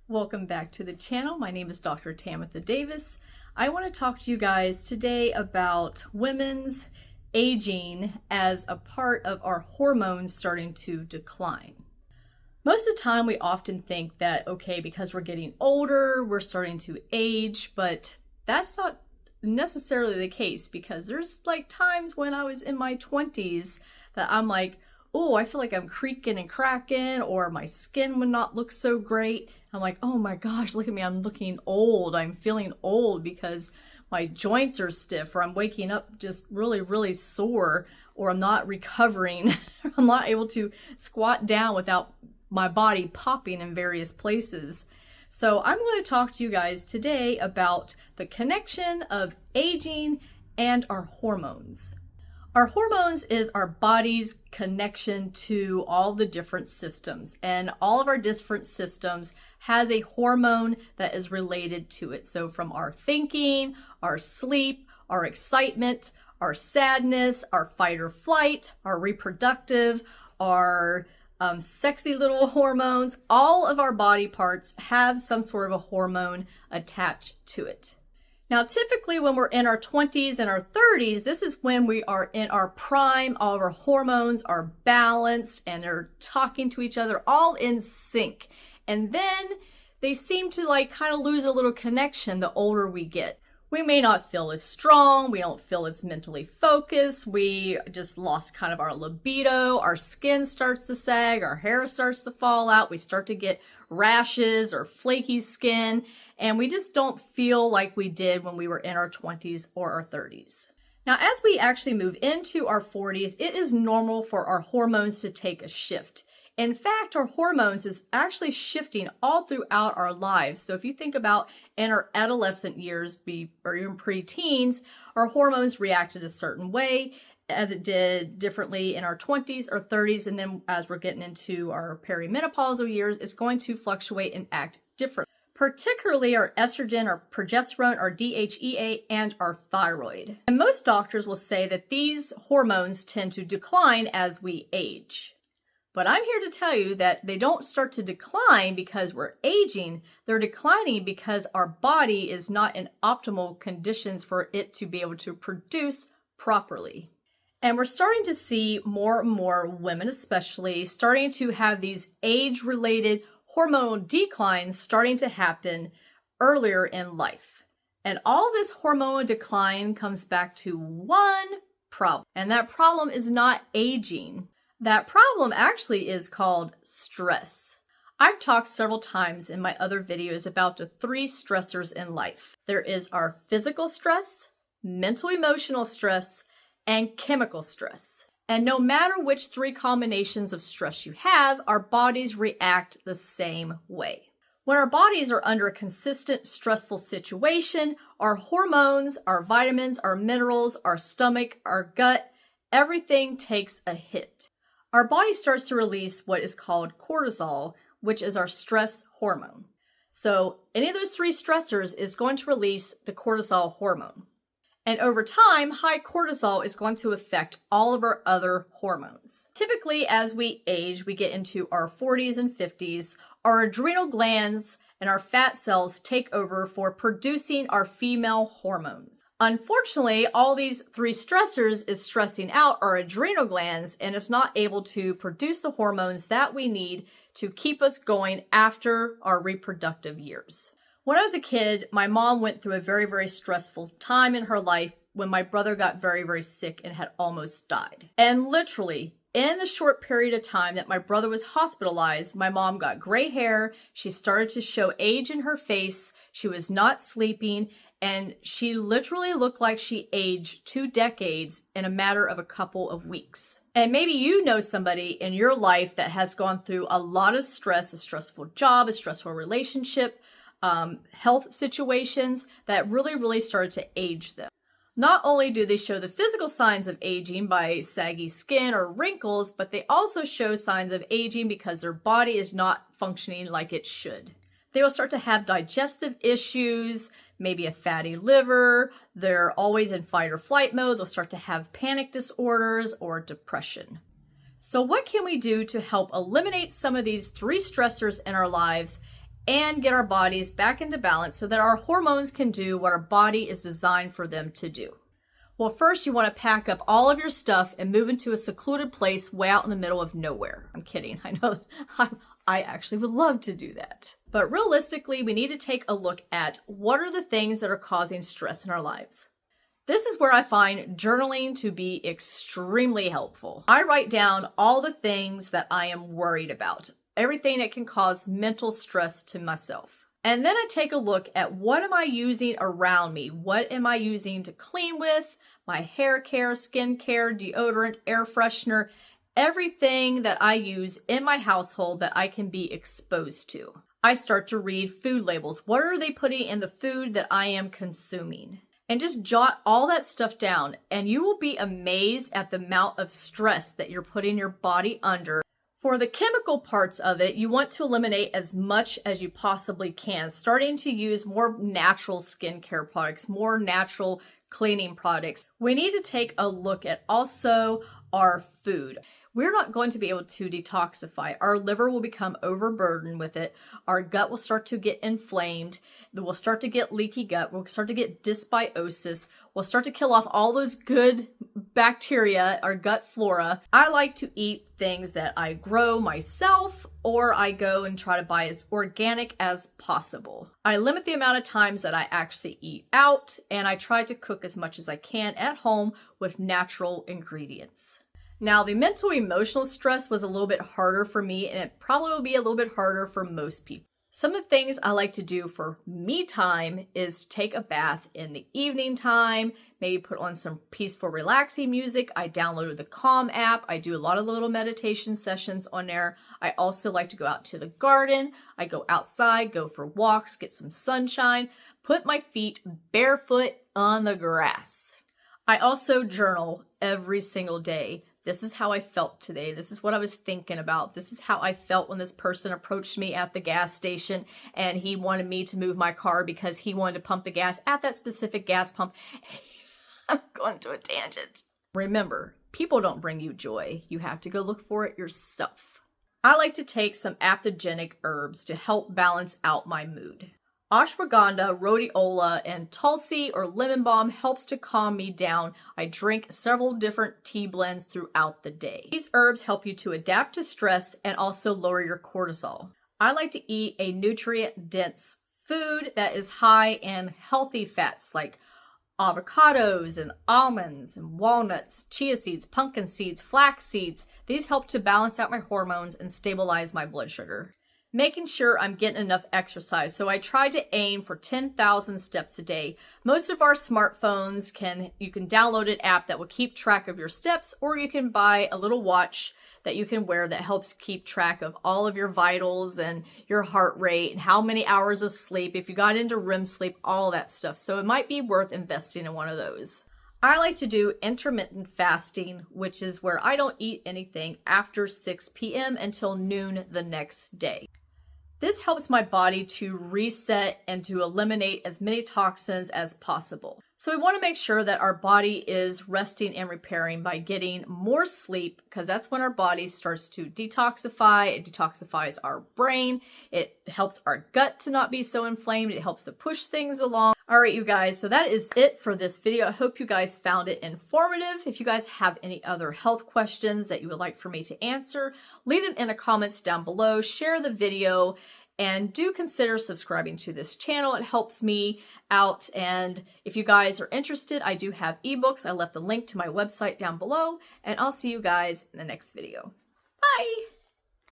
Welcome back to the channel. My name is Dr. Tamitha Davis. I want to talk to you guys today about women's aging as a part of our hormones starting to decline. Most of the time we often think that, okay, because we're getting older, we're starting to age, but that's not necessarily the case, because there's like times when I was in my 20s that I'm like, oh, I feel like I'm creaking and cracking, or my skin would not look so great. I'm like, oh my gosh, look at me, I'm looking old. I'm feeling old because my joints are stiff, or I'm waking up just really sore, or I'm not recovering. I'm not able to squat down without my body popping in various places. So I'm going to talk to you guys today about the connection of aging and our hormones. Our hormones is our body's connection to all the different systems, and all of our different systems has a hormone that is related to it. So from our thinking, our sleep, our excitement, our sadness, our fight or flight, our reproductive, our sexy little hormones, all of our body parts have some sort of a hormone attached to it. Now, typically when we're in our 20s and our 30s, this is when we are in our prime. All of our hormones are balanced and they're talking to each other, all in sync. And then they seem to like kind of lose a little connection the older we get. We may not feel as strong. We don't feel as mentally focused. We just lost kind of our libido. Our skin starts to sag. Our hair starts to fall out. We start to get rashes or flaky skin. And we just don't feel like we did when we were in our 20s or our 30s. Now, as we actually move into our 40s, it is normal for our hormones to take a shift. In fact, our hormones is actually shifting all throughout our lives. So if you think about in our adolescent years, or even pre-teens, our hormones reacted a certain way, as it did differently in our 20s or 30s. And then as we're getting into our perimenopausal years, it's going to fluctuate and act different. Particularly our estrogen, our progesterone, our DHEA, and our thyroid. And most doctors will say that these hormones tend to decline as we age. But I'm here to tell you that they don't start to decline because we're aging. They're declining because our body is not in optimal conditions for it to be able to produce properly. And we're starting to see more and more women, especially, starting to have these age-related hormonal declines starting to happen earlier in life. And all this hormonal decline comes back to one problem. And that problem is not aging. That problem actually is called stress. I've talked several times in my other videos about the 3 stressors in life. There is our physical stress, mental emotional stress, and chemical stress. And no matter which 3 combinations of stress you have, our bodies react the same way. When our bodies are under a consistent stressful situation, our hormones, our vitamins, our minerals, our stomach, our gut, everything takes a hit. Our body starts to release what is called cortisol, which is our stress hormone. So any of those 3 stressors is going to release the cortisol hormone. And over time, high cortisol is going to affect all of our other hormones. Typically, as we age, we get into our 40s and 50s, our adrenal glands and our fat cells take over for producing our female hormones. Unfortunately, all these 3 stressors is stressing out our adrenal glands, and it's not able to produce the hormones that we need to keep us going after our reproductive years. When I was a kid, my mom went through a very stressful time in her life when my brother got very sick and had almost died. And literally, in the short period of time that my brother was hospitalized, my mom got gray hair, she started to show age in her face, she was not sleeping, and she literally looked like she aged 2 decades in a matter of a couple of weeks. And maybe you know somebody in your life that has gone through a lot of stress, a stressful job, a stressful relationship, health situations that really started to age them. Not only do they show the physical signs of aging by saggy skin or wrinkles, but they also show signs of aging because their body is not functioning like it should. They will start to have digestive issues, maybe a fatty liver, they're always in fight or flight mode, they'll start to have panic disorders or depression. So what can we do to help eliminate some of these 3 stressors in our lives and get our bodies back into balance so that our hormones can do what our body is designed for them to do. Well, first you want to pack up all of your stuff and move into a secluded place way out in the middle of nowhere. I'm kidding. I know I actually would love to do that. But realistically, we need to take a look at what are the things that are causing stress in our lives. This is where I find journaling to be extremely helpful. I write down all the things that I am worried about, everything that can cause mental stress to myself. And then I take a look at what am I using around me? What am I using to clean with? My hair care, skin care, deodorant, air freshener, everything that I use in my household that I can be exposed to. I start to read food labels. What are they putting in the food that I am consuming? And just jot all that stuff down, and you will be amazed at the amount of stress that you're putting your body under. For the chemical parts of it, you want to eliminate as much as you possibly can, starting to use more natural skincare products, more natural cleaning products. We need to take a look at also our food. We're not going to be able to detoxify. Our liver will become overburdened with it. Our gut will start to get inflamed. We'll start to get leaky gut. We'll start to get dysbiosis. We'll start to kill off all those good bacteria, our gut flora. I like to eat things that I grow myself, or I go and try to buy as organic as possible. I limit the amount of times that I actually eat out, and I try to cook as much as I can at home with natural ingredients. Now, the mental emotional stress was a little bit harder for me, and it probably will be a little bit harder for most people. Some of the things I like to do for me time is take a bath in the evening time, maybe put on some peaceful, relaxing music. I downloaded the Calm app. I do a lot of little meditation sessions on there. I also like to go out to the garden. I go outside, go for walks, get some sunshine, put my feet barefoot on the grass. I also journal every single day. This is how I felt today. This is what I was thinking about. This is how I felt when this person approached me at the gas station and he wanted me to move my car because he wanted to pump the gas at that specific gas pump. I'm going to a tangent. Remember, people don't bring you joy. You have to go look for it yourself. I like to take some adaptogenic herbs to help balance out my mood. Ashwagandha, rhodiola, and tulsi or lemon balm helps to calm me down. I drink several different tea blends throughout the day. These herbs help you to adapt to stress and also lower your cortisol. I like to eat a nutrient-dense food that is high in healthy fats like avocados and almonds and walnuts, chia seeds, pumpkin seeds, flax seeds. These help to balance out my hormones and stabilize my blood sugar. Making sure I'm getting enough exercise. So I try to aim for 10,000 steps a day. Most of our smartphones you can download an app that will keep track of your steps, or you can buy a little watch that you can wear that helps keep track of all of your vitals and your heart rate and how many hours of sleep, if you got into REM sleep, all that stuff. So it might be worth investing in one of those. I like to do intermittent fasting, which is where I don't eat anything after 6 p.m. until noon the next day. This helps my body to reset and to eliminate as many toxins as possible. So we want to make sure that our body is resting and repairing by getting more sleep, because that's when our body starts to detoxify. It detoxifies our brain. It helps our gut to not be so inflamed. It helps to push things along. All right, you guys, so that is it for this video. I hope you guys found it informative. If you guys have any other health questions that you would like for me to answer, leave them in the comments down below. Share the video. And do consider subscribing to this channel. It helps me out. And if you guys are interested, I do have ebooks. I left the link to my website down below. And I'll see you guys in the next video. Bye!